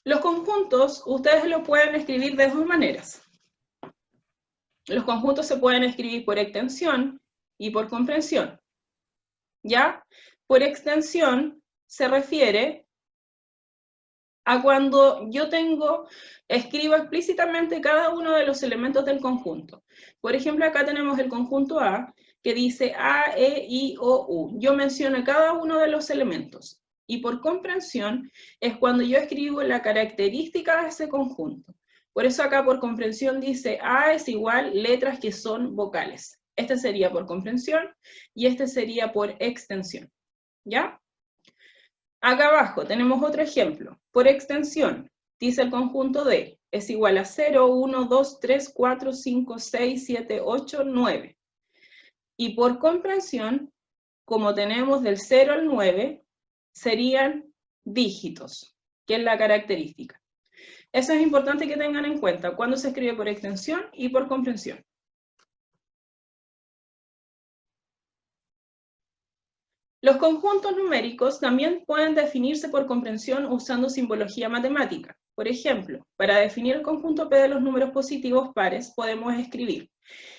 Los conjuntos, ustedes lo pueden escribir de dos maneras. Los conjuntos se pueden escribir por extensión y por comprensión. ¿Ya? Por extensión se refiere a cuando yo escribo explícitamente cada uno de los elementos del conjunto. Por ejemplo, acá tenemos el conjunto A, que dice A, E, I, O, U. Yo menciono cada uno de los elementos. Y por comprensión es cuando yo escribo la característica de ese conjunto. Por eso acá por comprensión dice A es igual letras que son vocales. Este sería por comprensión y este sería por extensión. ¿Ya? Acá abajo tenemos otro ejemplo. Por extensión, dice el conjunto D, es igual a 0, 1, 2, 3, 4, 5, 6, 7, 8, 9. Y por comprensión, como tenemos del 0 al 9, serían dígitos, que es la característica. Eso es importante que tengan en cuenta cuando se escribe por extensión y por comprensión. Los conjuntos numéricos también pueden definirse por comprensión usando simbología matemática. Por ejemplo, para definir el conjunto P de los números positivos pares, podemos escribir.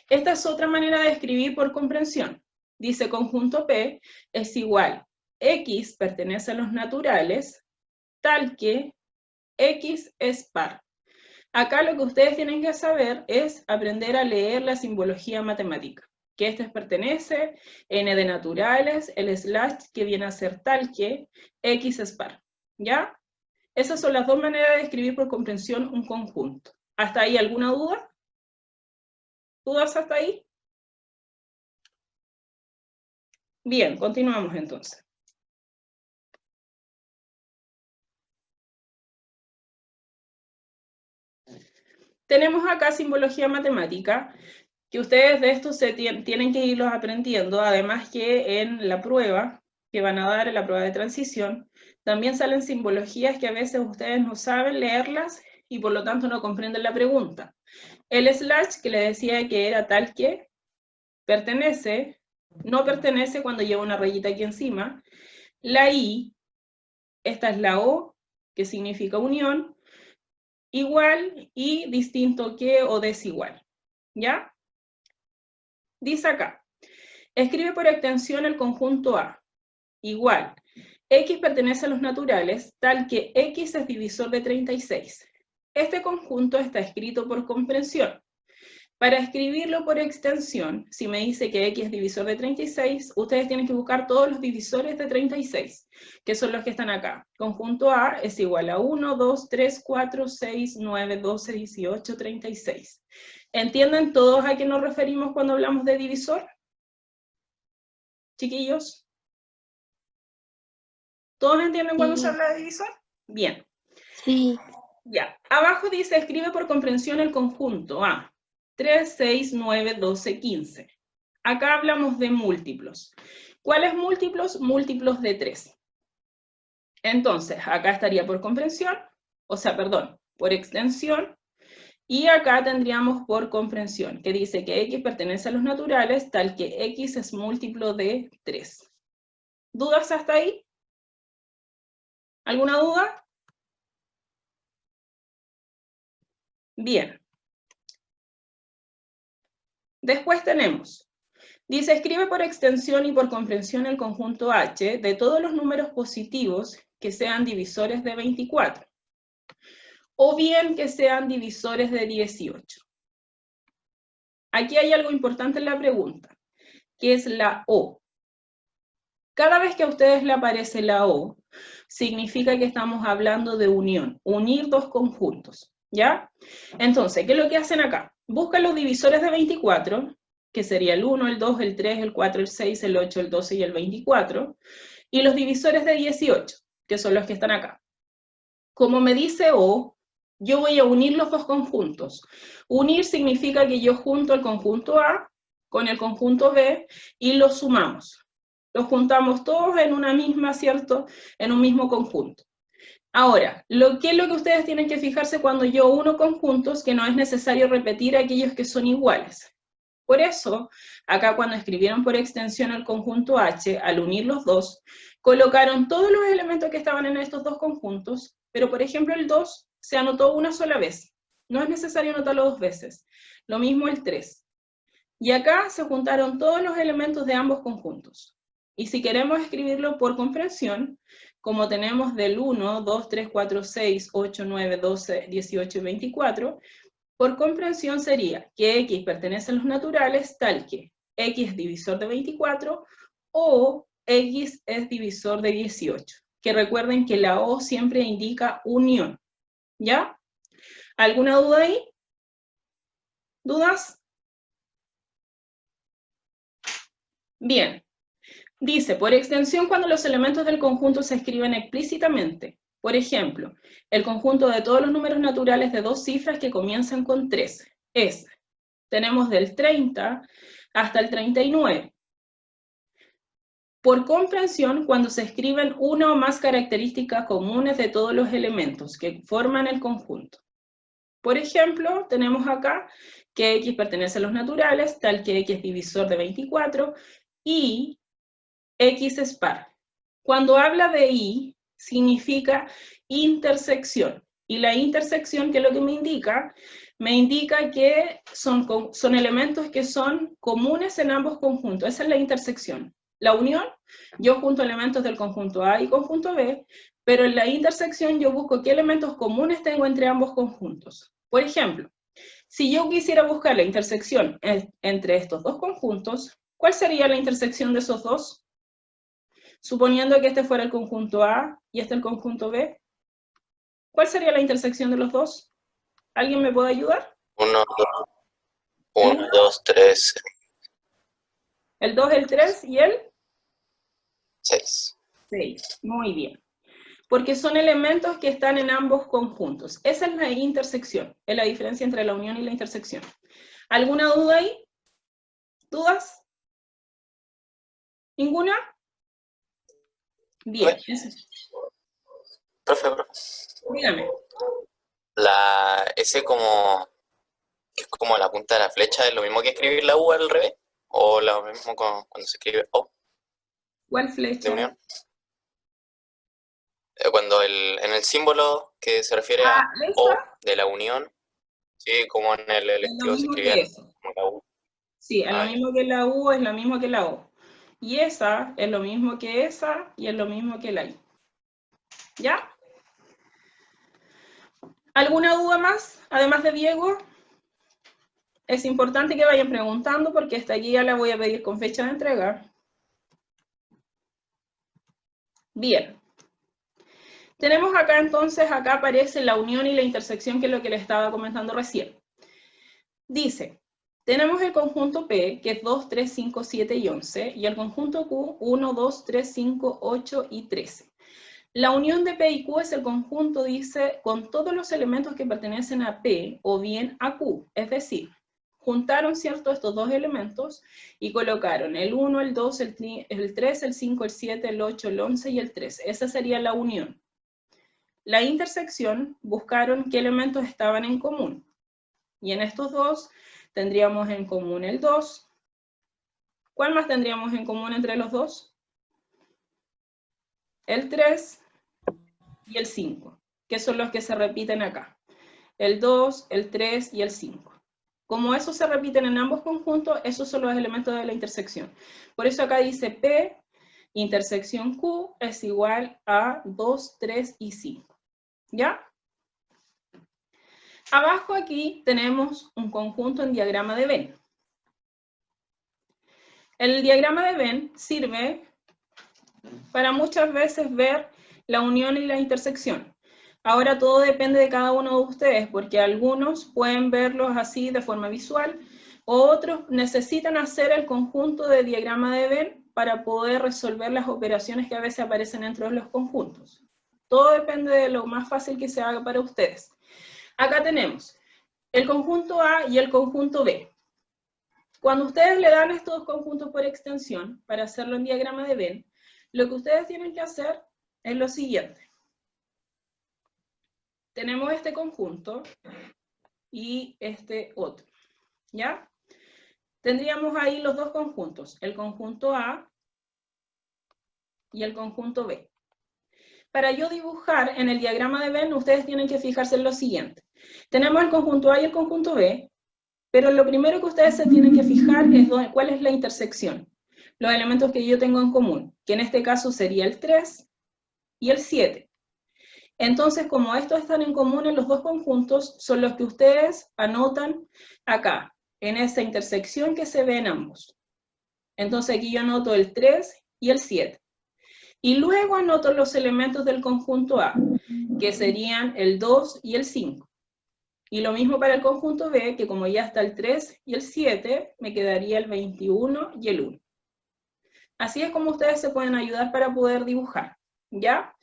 Esta es otra manera de escribir por comprensión. Dice conjunto P es igual, X pertenece a los naturales, tal que X es par. Acá lo que ustedes tienen que saber es aprender a leer la simbología matemática. Que este pertenece, n de naturales, el slash que viene a ser tal que, x es par, ¿ya? Esas son las dos maneras de escribir por comprensión un conjunto. ¿Hasta ahí alguna duda? ¿Dudas hasta ahí? Bien, continuamos entonces. Tenemos acá simbología matemática, que ustedes de esto tienen que irlos aprendiendo, además que en la prueba que van a dar, en la prueba de transición, también salen simbologías que a veces ustedes no saben leerlas y por lo tanto no comprenden la pregunta. El slash, que le decía que era tal que, pertenece, no pertenece cuando lleva una rayita aquí encima. La I, esta es la O, que significa unión, igual y distinto que o desigual, ¿ya? Dice acá, escribe por extensión el conjunto A, igual, X pertenece a los naturales, tal que X es divisor de 36. Este conjunto está escrito por comprensión. Para escribirlo por extensión, si me dice que X es divisor de 36, ustedes tienen que buscar todos los divisores de 36, que son los que están acá. Conjunto A es igual a 1, 2, 3, 4, 6, 9, 12, 18, 36. ¿Entienden todos a qué nos referimos cuando hablamos de divisor? Chiquillos. ¿Todos entienden cuando se habla de divisor? Bien. Sí. Ya. Abajo dice, escribe por comprensión el conjunto A. 3, 6, 9, 12, 15. Acá hablamos de múltiplos. ¿Cuáles múltiplos? Múltiplos de 3. Entonces, acá estaría por comprensión, o sea, perdón, por extensión, y acá tendríamos por comprensión, que dice que X pertenece a los naturales, tal que X es múltiplo de 3. ¿Dudas hasta ahí? ¿Alguna duda? Bien. Después tenemos, dice, escribe por extensión y por comprensión el conjunto H de todos los números positivos que sean divisores de 24, o bien que sean divisores de 18. Aquí hay algo importante en la pregunta, que es la O. Cada vez que a ustedes le aparece la O, significa que estamos hablando de unión, unir dos conjuntos, ¿ya? Entonces, ¿qué es lo que hacen acá? Buscan los divisores de 24, que sería el 1, el 2, el 3, el 4, el 6, el 8, el 12 y el 24, y los divisores de 18, que son los que están acá. Como me dice O, yo voy a unir los dos conjuntos. Unir significa que yo junto el conjunto A con el conjunto B y los sumamos. Los juntamos todos en una misma, ¿cierto? En un mismo conjunto. Ahora, ¿qué es lo que ustedes tienen que fijarse cuando yo uno conjuntos? Que no es necesario repetir aquellos que son iguales. Por eso, acá cuando escribieron por extensión el conjunto H, al unir los dos, colocaron todos los elementos que estaban en estos dos conjuntos pero por ejemplo el 2 se anotó una sola vez. No es necesario anotarlo 2 veces. Lo mismo el 3. Y acá se juntaron todos los elementos de ambos conjuntos. Y si queremos escribirlo por comprensión, como tenemos del 1, 2, 3, 4, 6, 8, 9, 12, 18 y 24, por comprensión sería que x pertenece a los naturales tal que x es divisor de 24 o x es divisor de 18. Que recuerden que la O siempre indica unión. ¿Ya? ¿Alguna duda ahí? ¿Dudas? Bien. Dice, por extensión, cuando los elementos del conjunto se escriben explícitamente. Por ejemplo, el conjunto de todos los números naturales de 2 cifras que comienzan con 13 es, tenemos del 30 hasta el 39. Por comprensión, cuando se escriben una o más características comunes de todos los elementos que forman el conjunto. Por ejemplo, tenemos acá que x pertenece a los naturales, tal que x es divisor de 24, y x es par. Cuando habla de y, significa intersección. Y la intersección, ¿qué es lo que me indica? Me indica que son elementos que son comunes en ambos conjuntos. Esa es la intersección. La unión, yo junto elementos del conjunto A y conjunto B, pero en la intersección yo busco qué elementos comunes tengo entre ambos conjuntos. Por ejemplo, si yo quisiera buscar la intersección entre estos dos conjuntos, ¿cuál sería la intersección de esos dos? Suponiendo que este fuera el conjunto A y este el conjunto B, ¿cuál sería la intersección de los dos? ¿Alguien me puede ayudar? 1, 2, 3, El 2, el 3 y el 6. 6. Muy bien. Porque son elementos que están en ambos conjuntos. Esa es la intersección, es la diferencia entre la unión y la intersección. ¿Alguna duda ahí? ¿Dudas? ¿Ninguna? Bien. Profe, Dígame. ese como, que es como la punta de la flecha, ¿es lo mismo que escribir la U al revés? ¿O lo mismo cuando se escribe O ¿Cuál de flecha? unión? Cuando en el símbolo que se refiere a Esa O de la unión, sí, como en el es lo electivo se mismo que escribían eso. como la U. Sí, es lo Ah, ya. mismo que la U, es lo mismo que la O. Y esa es lo mismo que esa y es lo mismo que la I. ¿Ya? ¿Alguna duda más, además de Diego? Es importante que vayan preguntando porque esta guía la voy a pedir con fecha de entrega. Bien. Tenemos acá entonces, acá aparece la unión y la intersección, que es lo que les estaba comentando recién. Dice, tenemos el conjunto P, que es 2, 3, 5, 7 y 11, y el conjunto Q, 1, 2, 3, 5, 8 y 13. La unión de P y Q es el conjunto, dice, con todos los elementos que pertenecen a P o bien a Q, es decir, juntaron, ¿cierto?, estos dos elementos y colocaron el 1, el 2, el 3, el 5, el 7, el 8, el 11 y el 13. Esa sería la unión. La intersección, buscaron qué elementos estaban en común. Y en estos dos tendríamos en común el 2. ¿Cuál más tendríamos en común entre los dos? El 3 y el 5, que son los que se repiten acá. El 2, el 3 y el 5. Como esos se repiten en ambos conjuntos, esos son los elementos de la intersección. Por eso acá dice P, intersección Q, es igual a 2, 3 y 5. ¿Ya? Abajo aquí tenemos un conjunto en diagrama de Venn. El diagrama de Venn sirve para muchas veces ver la unión y la intersección. Ahora todo depende de cada uno de ustedes, porque algunos pueden verlos así de forma visual, otros necesitan hacer el conjunto de diagrama de Venn para poder resolver las operaciones que a veces aparecen dentro de los conjuntos. Todo depende de lo más fácil que se haga para ustedes. Acá tenemos el conjunto A y el conjunto B. Cuando ustedes le dan estos conjuntos por extensión, para hacerlo en diagrama de Venn, lo que ustedes tienen que hacer es lo siguiente. Tenemos este conjunto y este otro, ¿ya? Tendríamos ahí los dos conjuntos, el conjunto A y el conjunto B. para yo dibujar en el diagrama de Venn, ustedes tienen que fijarse en lo siguiente. Tenemos el conjunto A y el conjunto B, pero lo primero que ustedes se tienen que fijar es cuál es la intersección. Los elementos que yo tengo en común, que en este caso sería el 3 y el 7. Entonces, como estos están en común en los dos conjuntos, son los que ustedes anotan acá, en esa intersección que se ve en ambos. Entonces aquí yo anoto el 3 y el 7. Y luego anoto los elementos del conjunto A, que serían el 2 y el 5. Y lo mismo para el conjunto B, que como ya está el 3 y el 7, me quedaría el 21 y el 1. Así es como ustedes se pueden ayudar para poder dibujar, ¿ya?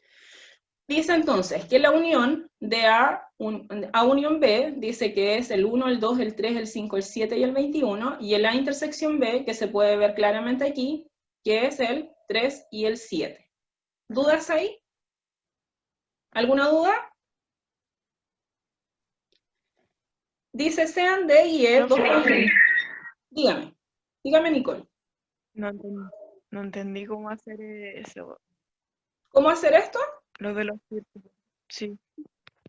Dice entonces que la unión de A unión B, dice que es el 1, el 2, el 3, el 5, el 7 y el 21, y el A intersección B, que se puede ver claramente aquí, que es el 3 y el 7. ¿Dudas ahí? ¿Alguna duda? Dice sean D y E dos conjuntos. Dígame Nicole. No entendí cómo hacer eso. ¿Cómo hacer esto? Lo de los círculos. Sí.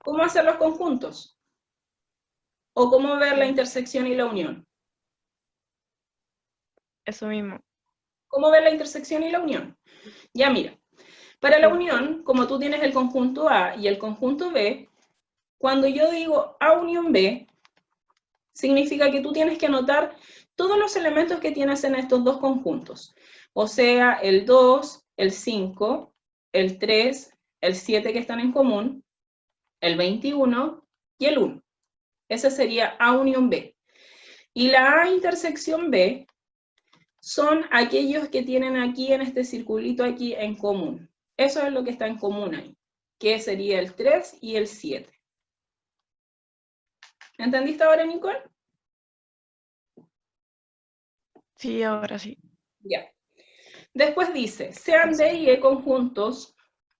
¿Cómo hacer los conjuntos? ¿O cómo ver la intersección y la unión? Eso mismo. ¿Cómo ver la intersección y la unión? Ya mira, para la unión, como tú tienes el conjunto A y el conjunto B, cuando yo digo A unión B, significa que tú tienes que anotar todos los elementos que tienes en estos dos conjuntos. O sea, el 2, el 5, el 3, el 7 que están en común, el 21 y el 1. Ese sería A unión B. Y la A intersección B son aquellos que tienen aquí en este circulito aquí en común. Eso es lo que está en común ahí, que sería el 3 y el 7. ¿Entendiste ahora, Nicole? Sí, ahora sí. Ya. Después dice, sean D y E conjuntos,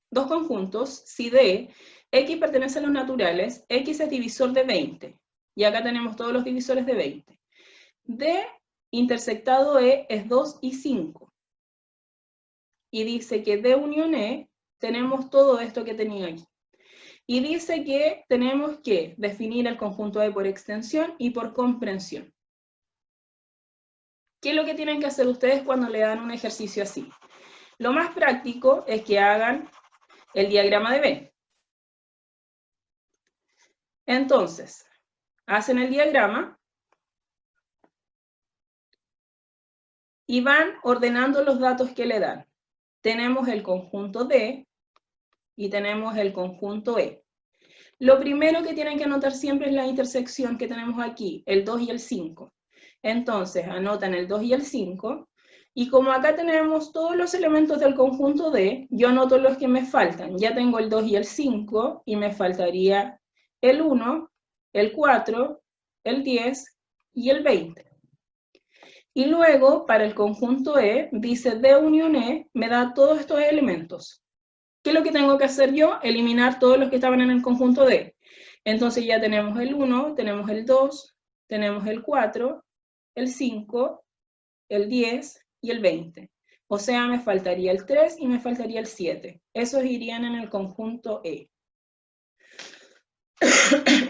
dos conjuntos, si D, X pertenece a los naturales, X es divisor de 20. Y acá tenemos todos los divisores de 20. D intersectado E es 2 y 5. Y dice que D unión E tenemos todo esto que tenía aquí. Y dice que tenemos que definir el conjunto E por extensión y por comprensión. ¿Qué es lo que tienen que hacer ustedes cuando le dan un ejercicio así? Lo más práctico es que hagan el diagrama de Venn. Entonces, hacen el diagrama y van ordenando los datos que le dan. Tenemos el conjunto D y tenemos el conjunto E. Lo primero que tienen que anotar siempre es la intersección que tenemos aquí, el 2 y el 5. Entonces, anotan el 2 y el 5, y como acá tenemos todos los elementos del conjunto D, yo anoto los que me faltan. Ya tengo el 2 y el 5, y me faltaría el 1, el 4, el 10 y el 20. Y luego, para el conjunto E, dice D unión E, me da todos estos elementos. ¿Qué es lo que tengo que hacer yo? Eliminar todos los que estaban en el conjunto D. Entonces ya tenemos el 1, tenemos el 2, tenemos el 4, el 5, el 10 y el 20. O sea, me faltaría el 3 y me faltaría el 7. Esos irían en el conjunto E.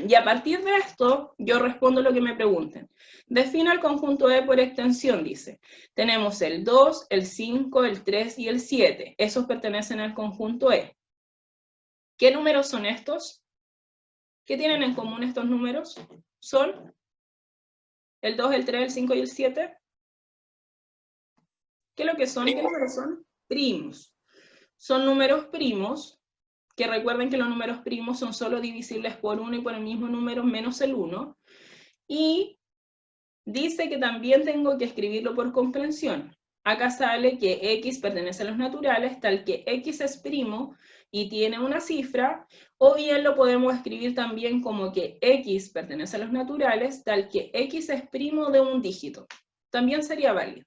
Y a partir de esto, yo respondo lo que me pregunten. Defina el conjunto E por extensión, dice. Tenemos el 2, el 5, el 3 y el 7. Esos pertenecen al conjunto E. ¿Qué números son estos? ¿Qué tienen en común estos números? ¿Son el 2, el 3, el 5 y el 7? ¿Qué es lo que son? ¿Qué números son? Primos. Son números primos, que recuerden que los números primos son solo divisibles por 1 y por el mismo número menos el 1. Y dice que también tengo que escribirlo por comprensión. Acá sale que X pertenece a los naturales, tal que X es primo y tiene una cifra, o bien lo podemos escribir también como que X pertenece a los naturales, tal que X es primo de un dígito. También sería válido.